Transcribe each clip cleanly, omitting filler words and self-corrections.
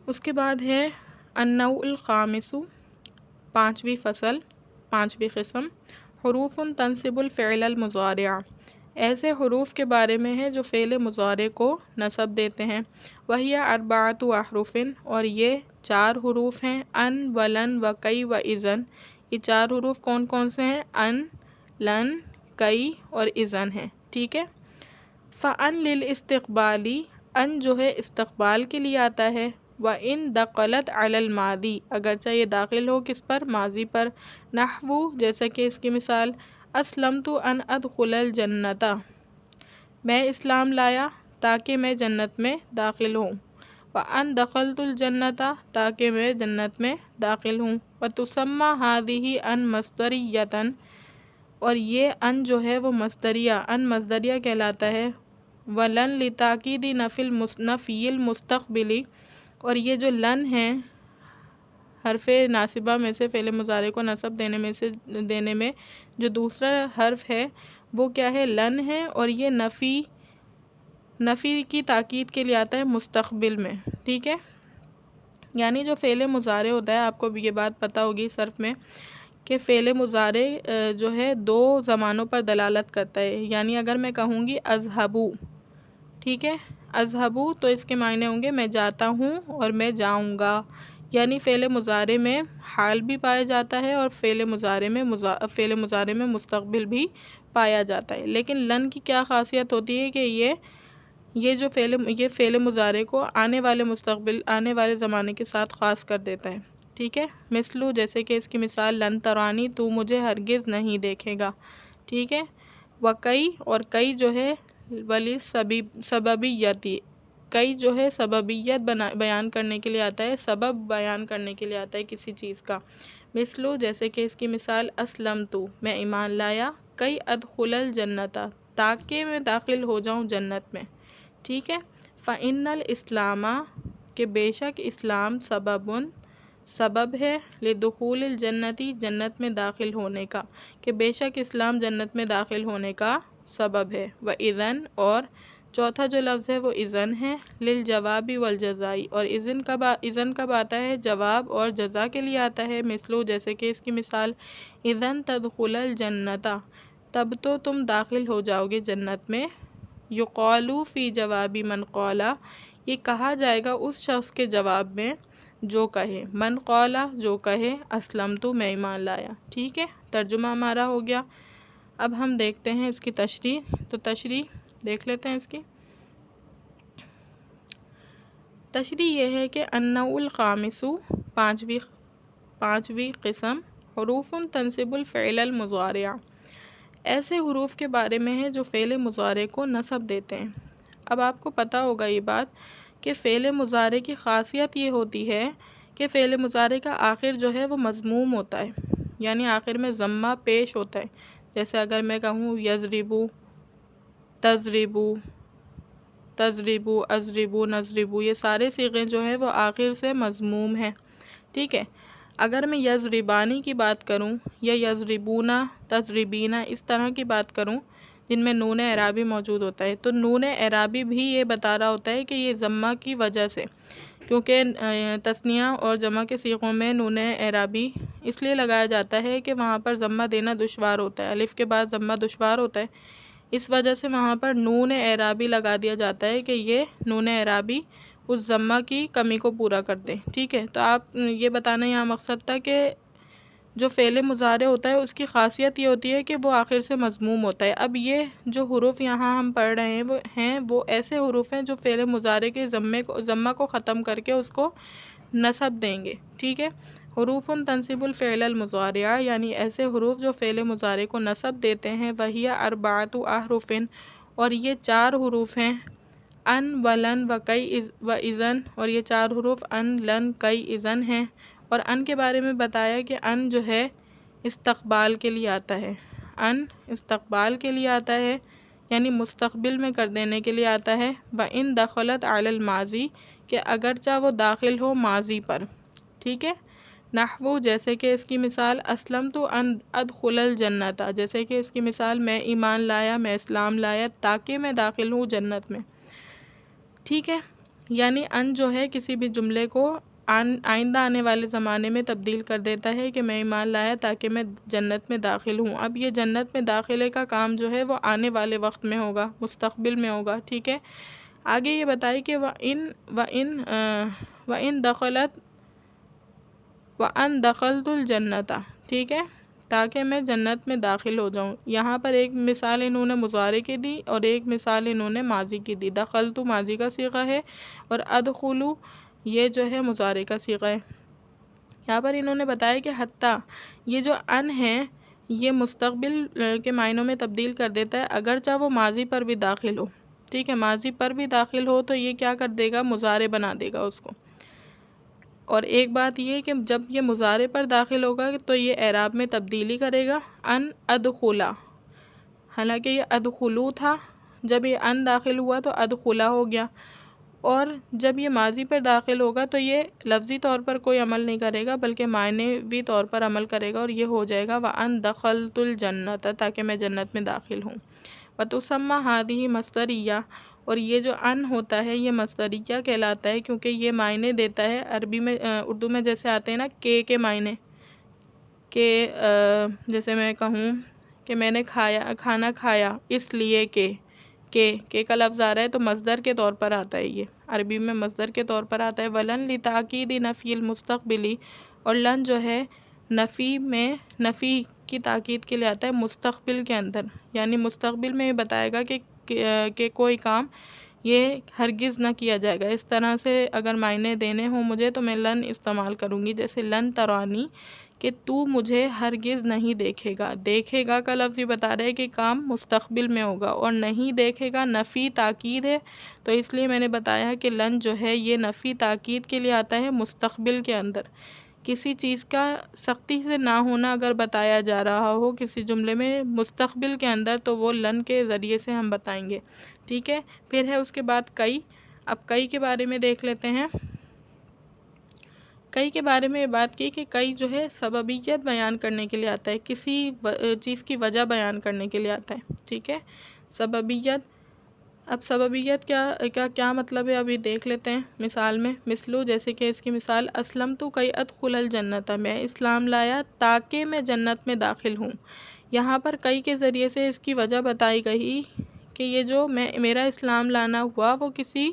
اس کے بعد ہے النوع الخامس، پانچویں فصل، پانچویں قسم، حروف تنصب الفعل المضارع، ایسے حروف کے بارے میں ہے جو فعل مضارع کو نصب دیتے ہیں۔ وہی اربعۃ احرف، اور یہ چار حروف ہیں، ان ولن و کئی و اذن، یہ چار حروف کون کون سے ہیں؟ ان، لن، کئی اور اذن ہیں، ٹھیک ہے۔ فَأَن لِلْاِسْتِقْبَالِ، ان جو ہے استقبال کے لیے آتا ہے، وَإِن دَخَلَتْ عَلَى الْمَاضِي، اگرچہ یہ داخل ہو کس پر؟ ماضی پر۔ نحو، جیسا کہ اس کی مثال، اسلمت ان ادخل الجنت، میں اسلام لایا تاکہ میں جنت میں داخل ہوں۔ وَأَن دَخَلْتُ الْجَنَّةَ، تاکہ میں جنت میں داخل ہوں۔ وَتُسَمَّى هَذِهِ ان مصدریۃً، اور یہ ان جو ہے وہ مصدریہ، ان مصدریہ کہلاتا ہے۔ وَلَن لِتَأْکِیدِ نفی المستقبل، اور یہ جو لن ہے حرف ناصبہ میں سے فعل مضارع کو نصب دینے میں جو دوسرا حرف ہے وہ کیا ہے؟ لن ہے، اور یہ نفی کی تاکید کے لیے آتا ہے مستقبل میں، ٹھیک ہے۔ یعنی جو فعل مضارع ہوتا ہے، آپ کو بھی یہ بات پتہ ہوگی صرف میں، کہ فعل مضارع جو ہے دو زمانوں پر دلالت کرتا ہے۔ یعنی اگر میں کہوں گی اذهبوا، ٹھیک ہے، اذهبوا تو اس کے معنی ہوں گے میں جاتا ہوں اور میں جاؤں گا، یعنی فعل مضارع میں حال بھی پایا جاتا ہے اور فعل مضارع میں مستقبل بھی پایا جاتا ہے۔ لیکن لن کی کیا خاصیت ہوتی ہے کہ یہ فعل مضارع کو آنے والے زمانے کے ساتھ خاص کر دیتا ہے، ٹھیک ہے۔ مثلو، جیسے کہ اس کی مثال، لن ترانی، تو مجھے ہرگز نہیں دیکھے گا، ٹھیک ہے۔ وکئی، اور کئی جو ہے ولی سببیتی، کئی جو ہے سببیت بیان کرنے کے لیے آتا ہے، سبب بیان کرنے کے لیے آتا ہے کسی چیز کا۔ مثلو، جیسے کہ اس کی مثال، اسلمت، میں ایمان لایا، کئی ادخل الجنت، تاکہ میں داخل ہو جاؤں جنت میں، ٹھیک ہے۔ فَإِنَّ الْإِسْلَامَ، کہ بے شک اسلام، سبب ہے، لدخول الجنت، جنت میں داخل ہونے کا، کہ بے شک اسلام جنت میں داخل ہونے کا سبب ہے۔ وَإِذًا، اور چوتھا جو لفظ ہے وہ اذن ہے، للجواب والجزاء، اور اذن کب آتا ہے؟ جواب اور جزا کے لیے آتا ہے۔ مثلو، جیسے کہ اس کی مثال، اذن تدخل الجنت، تب تو تم داخل ہو جاؤ گے جنت میں۔ یقال فی جواب من قال، یہ کہا جائے گا اس شخص کے جواب میں جو کہے، من قال، جو کہے، اسلمت، میں ایمان لایا، ٹھیک ہے۔ ترجمہ ہمارا ہو گیا۔ اب ہم دیکھتے ہیں اس کی تشریح، تو تشریح دیکھ لیتے ہیں اس کی۔ تشریح یہ ہے کہ النوع الخامس، پانچویں قسم، حروف تنصب الفعل المضارع، ایسے حروف کے بارے میں ہے جو فعل مضارع کو نصب دیتے ہیں۔ اب آپ کو پتہ ہوگا یہ بات کہ فعل مضارع کی خاصیت یہ ہوتی ہے کہ فعل مضارع کا آخر جو ہے وہ مضموم ہوتا ہے، یعنی آخر میں ضمہ پیش ہوتا ہے۔ جیسے اگر میں کہوں یضربو، تضربو، تضربو، اضربو، نضربو، یہ سارے صیغے جو ہیں وہ آخر سے مضموم ہیں، ٹھیک ہے۔ اگر میں یضربانی کی بات کروں یا یضربونا، تضربینا، اس طرح کی بات کروں جن میں نون اعرابی موجود ہوتا ہے، تو نون اعرابی بھی یہ بتا رہا ہوتا ہے کہ یہ ضمہ کی وجہ سے، کیونکہ تثنیہ اور جمع کے صیغوں میں نون اعرابی اس لیے لگایا جاتا ہے کہ وہاں پر ضمہ دینا دشوار ہوتا ہے، الف کے بعد ضمہ دشوار ہوتا ہے، اس وجہ سے وہاں پر نون اعرابی لگا دیا جاتا ہے کہ یہ نون اعرابی اس ضمہ کی کمی کو پورا کر دیں، ٹھیک ہے۔ تو آپ یہ بتانا یہاں مقصد تھا کہ جو فعل مضارع ہوتا ہے اس کی خاصیت یہ ہوتی ہے کہ وہ آخر سے مضموم ہوتا ہے۔ اب یہ جو حروف یہاں ہم پڑھ رہے ہیں وہ ایسے حروف ہیں جو فعل مضارع کے ضمہ کو ختم کر کے اس کو نصب دیں گے، ٹھیک ہے۔ حروف تنصب الفعل المضارع، یعنی ایسے حروف جو فعل مضارع کو نصب دیتے ہیں۔ وہی اربعۃ احرف، اور یہ چار حروف ہیں، ان ولن و کئی و اذن، اور یہ چار حروف ان، لن، کئی، اذن ہیں۔ اور ان کے بارے میں بتایا کہ ان جو ہے استقبال کے لیے آتا ہے، ان استقبال کے لیے آتا ہے، یعنی مستقبل میں کر دینے کے لیے آتا ہے۔ وَإِن دَخَلَتْ عَلَى الْمَاضِي، کہ اگرچہ وہ داخل ہو ماضی پر، ٹھیک ہے۔ نحو، جیسے کہ اس کی مثال، اسلمت ان ادخل الجنت، جیسے کہ اس کی مثال، میں ایمان لایا، میں اسلام لایا تاکہ میں داخل ہوں جنت میں، ٹھیک ہے۔ یعنی ان جو ہے کسی بھی جملے کو آئندہ آنے والے زمانے میں تبدیل کر دیتا ہے کہ میں ایمان لایا تاکہ میں جنت میں داخل ہوں۔ اب یہ جنت میں داخلے کا کام جو ہے وہ آنے والے وقت میں ہوگا، مستقبل میں ہوگا، ٹھیک ہے۔ آگے یہ بتائی کہ وَإِن دخلت الجنت، ٹھیک ہے، تاکہ میں جنت میں داخل ہو جاؤں۔ یہاں پر ایک مثال انہوں نے مضارع کی دی اور ایک مثال انہوں نے ماضی کی دی۔ دخلت ماضی کا صیغہ ہے اور ادخلو یہ جو ہے مضارع کا صیغہ ہے۔ یہاں پر انہوں نے بتایا کہ حتیٰ یہ جو ان ہے یہ مستقبل کے معنوں میں تبدیل کر دیتا ہے اگرچہ وہ ماضی پر بھی داخل ہو، ٹھیک ہے، ماضی پر بھی داخل ہو تو یہ کیا کر دے گا، مضارع بنا دے گا اس کو۔ اور ایک بات یہ کہ جب یہ مضارع پر داخل ہوگا تو یہ اعراب میں تبدیلی کرے گا، ان ادخلا، حالانکہ یہ ادخلو تھا، جب یہ ان داخل ہوا تو ادخلا ہو گیا، اور جب یہ ماضی پر داخل ہوگا تو یہ لفظی طور پر کوئی عمل نہیں کرے گا بلکہ معنوی طور پر عمل کرے گا، اور یہ ہو جائے گا وَأَن دَخَلْتُ الْجَنَّةَ، تاکہ میں جنت میں داخل ہوں۔ وَتُسَمَّى هَذِهِ مَصْدَرِيَّةٌ، اور یہ جو ان ہوتا ہے یہ مصدریہ کہلاتا ہے کیونکہ یہ معنی دیتا ہے، عربی میں اردو میں جیسے آتے ہیں نا کے معنی، کہ جیسے میں کہوں کہ میں نے کھانا کھایا اس لیے کہ کا لفظ آ رہا ہے تو مصدر کے طور پر آتا ہے، یہ عربی میں مصدر کے طور پر آتا ہے۔ وَلَن لِتَأْکِیدِ نَفْیِ الْمُسْتَقْبِلِ، اور لن جو ہے نفی کی تاکید کے لیے آتا ہے مستقبل کے اندر، یعنی مستقبل میں یہ بتائے گا کہ کوئی کام یہ ہرگز نہ کیا جائے گا۔ اس طرح سے اگر معنی دینے ہوں مجھے تو میں لن استعمال کروں گی، جیسے لن ترانی، کہ تو مجھے ہرگز نہیں دیکھے گا۔ دیکھے گا کا لفظ یہ بتا رہا ہے کہ کام مستقبل میں ہوگا، اور نہیں دیکھے گا نفی تاکید ہے، تو اس لیے میں نے بتایا کہ لن جو ہے یہ نفی تاکید کے لیے آتا ہے مستقبل کے اندر۔ کسی چیز کا سختی سے نہ ہونا اگر بتایا جا رہا ہو کسی جملے میں مستقبل کے اندر تو وہ لن کے ذریعے سے ہم بتائیں گے، ٹھیک ہے۔ پھر ہے اس کے بعد کئی، اب کئی کے بارے میں دیکھ لیتے ہیں۔ کئی کے بارے میں یہ بات کی کہ کئی جو ہے سببیت بیان کرنے کے لیے آتا ہے، کسی چیز کی وجہ بیان کرنے کے لیے آتا ہے، ٹھیک ہے، سببیت۔ اب سببیت کیا مطلب ہے ابھی دیکھ لیتے ہیں مثال میں۔ مثلو، جیسے کہ اس کی مثال، اسلمت کی ادخل الجنت، میں اسلام لایا تاکہ میں جنت میں داخل ہوں۔ یہاں پر کئی کے ذریعے سے اس کی وجہ بتائی گئی کہ یہ جو میرا اسلام لانا ہوا وہ کسی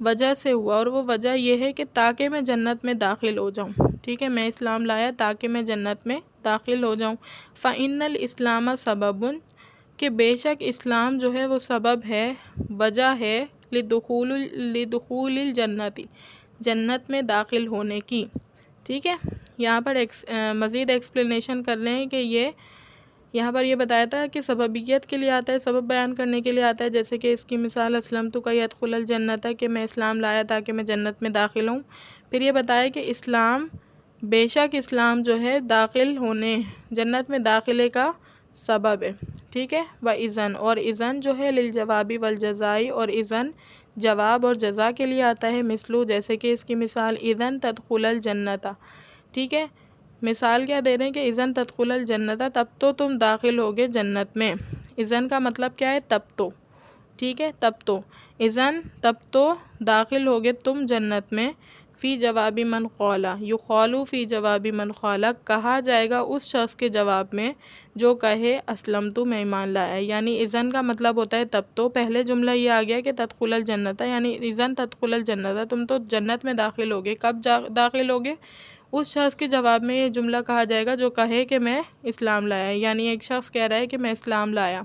وجہ سے ہوا، اور وہ وجہ یہ ہے کہ تاکہ میں جنت میں داخل ہو جاؤں، ٹھیک ہے، میں اسلام لایا تاکہ میں جنت میں داخل ہو جاؤں۔ فَإِنَّ الْإِسْلَامَ سَبَبٌ، کہ بے شک اسلام جو ہے وہ سبب ہے، وجہ ہے، لِدُخُولِ الْجَنَّةِ، جنت میں داخل ہونے کی، ٹھیک ہے۔ یہاں پر مزید ایکسپلینیشن کر رہے ہیں کہ یہاں پر یہ بتایا تھا کہ سببیت کے لیے آتا ہے، سبب بیان کرنے کے لیے آتا ہے، جیسے کہ اس کی مثال اسلمت کی ادخل الجنت، کہ میں اسلام لایا تاکہ میں جنت میں داخل ہوں۔ پھر یہ بتایا کہ اسلام، بے شک اسلام جو ہے داخل ہونے، جنت میں داخلے کا سبب ہے، ٹھیک ہے۔ وَإِذَنْ، اور اذن جو ہے للجواب والجزائی، اور اذن جواب اور جزا کے لیے آتا ہے۔ مثلو، جیسے کہ اس کی مثال اذن تدخل الجنت، ٹھیک ہے، مثال کیا دے رہے ہیں کہ اذن تدخل الجنت، تب تو تم داخل ہوگے جنت میں۔ اذن کا مطلب کیا ہے، تب تو، ٹھیک ہے، تب تو، اذن تب تو داخل ہوگے تم جنت میں۔ فی جواب من قال، یقال فی جواب من قال، کہا جائے گا اس شخص کے جواب میں جو کہے اسلمت، میں ایمان لایا، یعنی اذن کا مطلب ہوتا ہے تب تو۔ پہلے جملہ یہ آ گیا کہ تدخل الجنت، یعنی اذن تدخل الجنت، تم تو جنت میں داخل ہوگے۔ کب داخل ہوگے؟ اس شخص کے جواب میں یہ جملہ کہا جائے گا جو کہے کہ میں اسلام لایا، یعنی ایک شخص کہہ رہا ہے کہ میں اسلام لایا،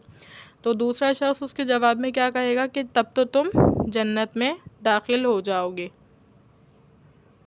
تو دوسرا شخص اس کے جواب میں کیا کہے گا کہ تب تو تم جنت میں داخل ہو جاؤ گے۔